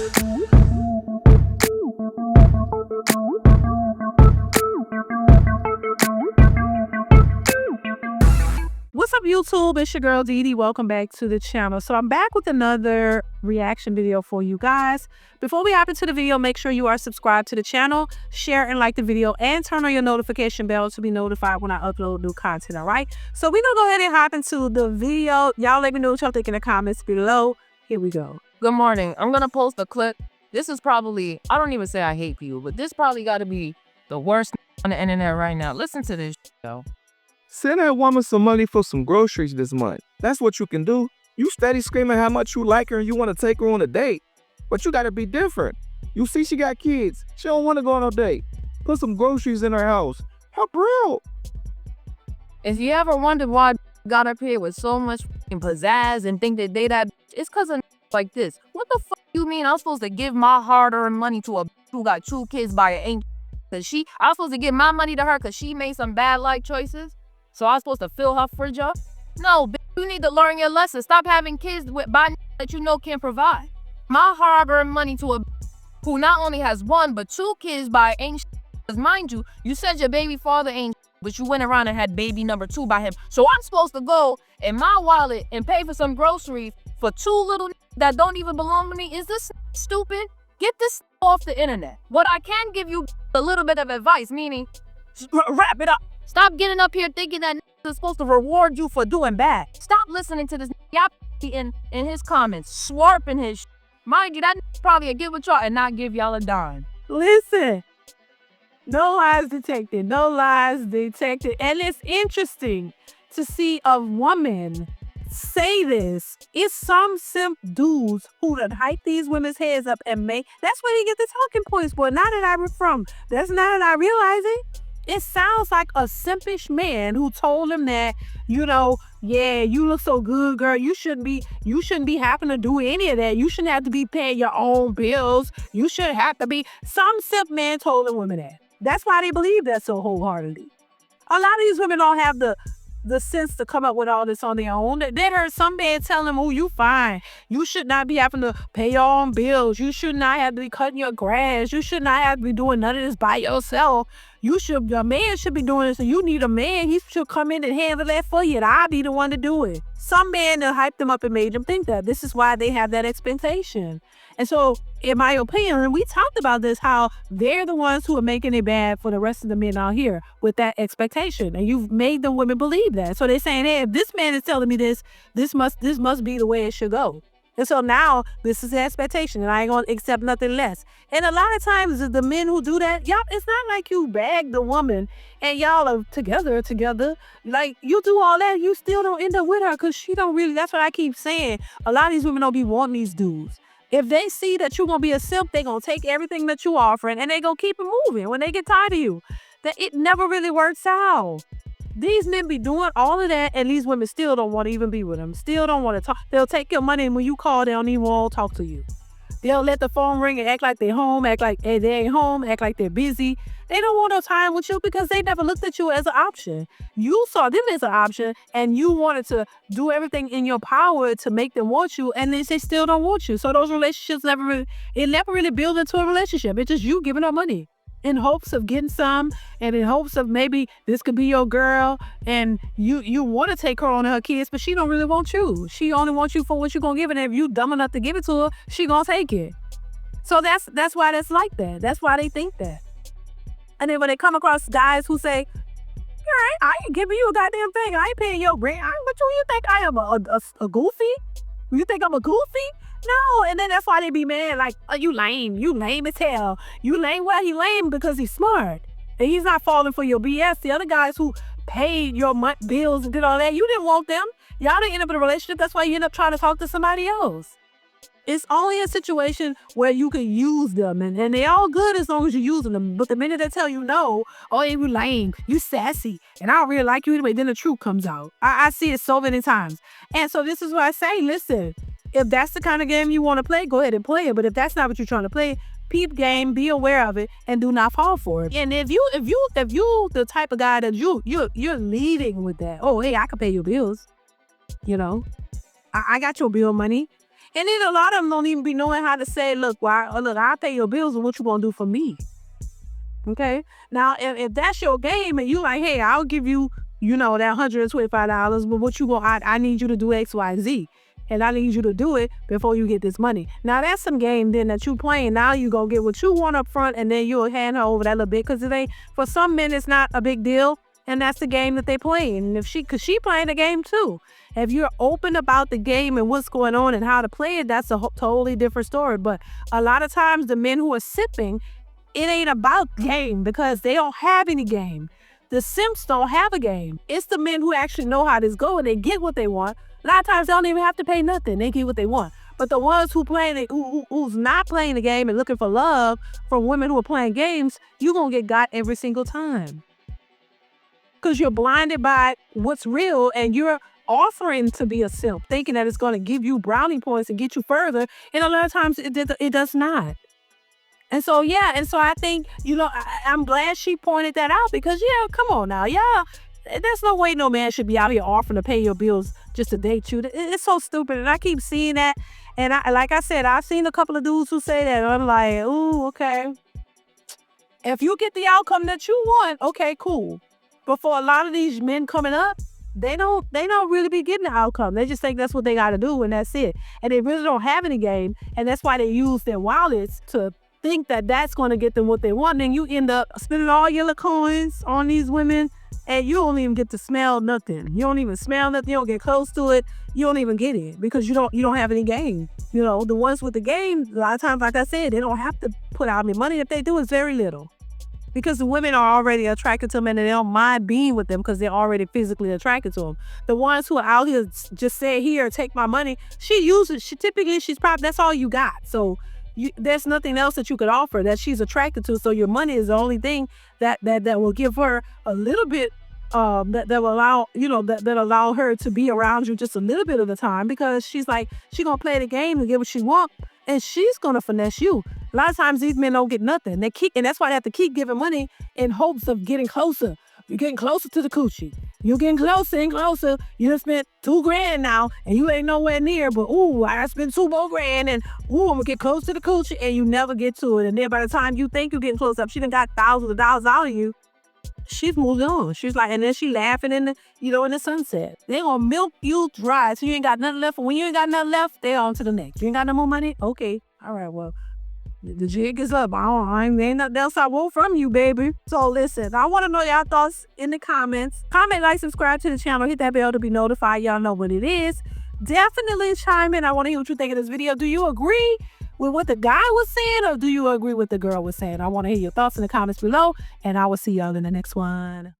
What's up, YouTube? It's your girl Dee. Welcome back to the channel. So I'm back with another reaction video for you guys. Before we hop into the video, make sure you are subscribed to the channel, share and like the video, and turn on your notification bell to be notified when I upload new content, all right? So we're gonna go ahead and hop into the video. Y'all let me know what y'all think in the comments below. Here we go. Good morning. I'm gonna post a clip. This is probably, I don't even say I hate people, but this probably gotta be the worst on the internet right now. Listen to this, yo. Send that woman some money for some groceries this month. That's what you can do. You steady screaming how much you like her and you want to take her on a date. But you gotta be different. You see she got kids. She don't want to go on a date. Put some groceries in her house. Help her out. If you ever wondered why I got up here with so much pizzazz and think that they that, it's cause of like this. What the fuck you mean I'm supposed to give my hard-earned money to a who got 2 kids by an ain't? Cause I'm supposed to give my money to her cause she made some bad life choices? So I'm supposed to fill her fridge up? No, bitch, you need to learn your lesson. Stop having kids by that you know can't provide. My hard-earned money to a who not only has 1 but 2 kids by ain't. Because mind you, you said your baby father ain't, but you went around and had baby number 2 by him. So I'm supposed to go in my wallet and pay for some groceries for 2 little that don't even belong to me? Is this stupid? Get this off the internet. What I can give you a little bit of advice, meaning wrap it up. Stop getting up here thinking that is supposed to reward you for doing bad. Stop listening to this y'all in his comments, swarping his Mind you, that probably a give with y'all and not give y'all a dime. Listen, no lies detected, no lies detected. And it's interesting to see a woman say this. It's some simp dudes who done hype these women's heads up and make, that's where they get the talking points. But now that I'm from, that's now that I realize it. It sounds like a simpish man who told him that, you know, yeah, you look so good, girl. You shouldn't be having to do any of that. You shouldn't have to be paying your own bills. You shouldn't have to be. Some simp man told the women that. That's why they believe that so wholeheartedly. A lot of these women don't have the sense to come up with all this on their own. They heard some man tell them, oh, you fine. You should not be having to pay your own bills. You should not have to be cutting your grass. You should not have to be doing none of this by yourself. A man should be doing this, and you need a man. He should come in and handle that for you, and I'll be the one to do it. Some man that hyped them up and made them think that. This is why they have that expectation. And so, in my opinion, and we talked about this, how they're the ones who are making it bad for the rest of the men out here with that expectation. And you've made the women believe that. So they're saying, hey, if this man is telling me this must be the way it should go. And so now this is the expectation, and I ain't gonna accept nothing less. And a lot of times the men who do that, y'all, it's not like you bag the woman and y'all are together. Like, you do all that, you still don't end up with her because she don't really, that's what I keep saying. A lot of these women don't be wanting these dudes. If they see that you're gonna be a simp, they gonna take everything that you offering and they gonna keep it moving when they get tired of you. That it never really works out. These men be doing all of that, and these women still don't want to even be with them. Still don't want to talk. They'll take your money, and when you call, they don't even want to talk to you. They'll let the phone ring and act like they're home, act like they ain't home, act like they're busy. They don't want no time with you because they never looked at you as an option. You saw them as an option, and you wanted to do everything in your power to make them want you, and they still don't want you. So those relationships never really build into a relationship. It's just you giving her money in hopes of getting some, and in hopes of maybe this could be your girl, and you want to take her on her kids, but she don't really want you. She only wants you for what you're gonna give it, and if you dumb enough to give it to her, she gonna take it. So that's why that's like that. That's why they think that. And then when they come across guys who say, I ain't giving you a goddamn thing, I ain't paying your rent, but you think I am a goofy? You think I'm a goofy? No, and then that's why they be mad, like, oh, you lame as hell. You lame, well, he lame because he's smart. And he's not falling for your BS. The other guys who paid your bills and did all that, you didn't want them. Y'all didn't end up in a relationship. That's why you end up trying to talk to somebody else. It's only a situation where you can use them, and they're all good as long as you're using them. But the minute they tell you no, oh, you lame, you sassy, and I don't really like you anyway, then the truth comes out. I see it so many times. And so this is what I say, listen, if that's the kind of game you want to play, go ahead and play it. But if that's not what you're trying to play, peep game, be aware of it, and do not fall for it. And if you the type of guy that you're leading with that, oh, hey, I can pay your bills, you know, I got your bill money. And then a lot of them don't even be knowing how to say, look, I'll pay your bills, and what you gonna do for me? Okay. Now, if that's your game and you like, hey, I'll give you, that $125, but what you gonna, I need you to do X, Y, Z. And I need you to do it before you get this money. Now, that's some game then that you playing. Now you go get what you want up front, and then you'll hand her over that little bit, because for some men, it's not a big deal. And that's the game that they playing. And because she playing the game too. If you're open about the game and what's going on and how to play it, that's a totally different story. But a lot of times the men who are sipping, it ain't about game, because they don't have any game. The simps don't have a game. It's the men who actually know how this go and they get what they want. A lot of times they don't even have to pay nothing. They get what they want. But the ones who's not playing the game and looking for love from women who are playing games, you're going to get got every single time. Because you're blinded by what's real, and you're offering to be a simp, thinking that it's going to give you brownie points and get you further. And a lot of times it does not. And so, I think, I'm glad she pointed that out, because, come on now. Yeah, there's no way no man should be out here offering to pay your bills just to date you. It's so stupid. And I keep seeing that. And like I said, I've seen a couple of dudes who say that. And I'm like, ooh, okay. If you get the outcome that you want, okay, cool. But for a lot of these men coming up, they don't really be getting the outcome. They just think that's what they got to do, and that's it. And they really don't have any game. And that's why they use their wallets to think that that's going to get them what they want. And you end up spending all your little coins on these women, and you don't even get to smell nothing. You don't even smell nothing. You don't get close to it. You don't even get it, because you don't have any game. The ones with the game, a lot of times, like I said, they don't have to put out any money. If they do, it's very little. Because the women are already attracted to them, and they don't mind being with them because they're already physically attracted to them. The ones who are out here just say, here, take my money, typically, that's all you got. So there's nothing else that you could offer that she's attracted to. So your money is the only thing that will give her a little bit, that will allow, that allow her to be around you just a little bit of the time, because she's like, she gonna play the game and get what she want, and she's gonna finesse you. A lot of times these men don't get nothing. And that's why they have to keep giving money in hopes of getting closer. You're getting closer to the coochie. You're getting closer and closer. You done spent $2,000 now, and you ain't nowhere near, but ooh, I spent $2 more, and ooh, I'm gonna get close to the coochie, and you never get to it. And then by the time you think you're getting close up, she done got thousands of dollars out of you. She's moved on. She's like, and then she laughing in the sunset. They gonna milk you dry, so you ain't got nothing left. And when you ain't got nothing left, they on to the next. You ain't got no more money? Okay. All right, well, the jig is up. Ain't nothing else I want from you, baby. So listen, I want to know y'all thoughts in the comments. Comment, like, subscribe to the channel. Hit that bell to be notified. Y'all know what it is. Definitely chime in. I want to hear what you think of this video. Do you agree with what the guy was saying, or do you agree with what the girl was saying? I want to hear your thoughts in the comments below, and I will see y'all in the next one.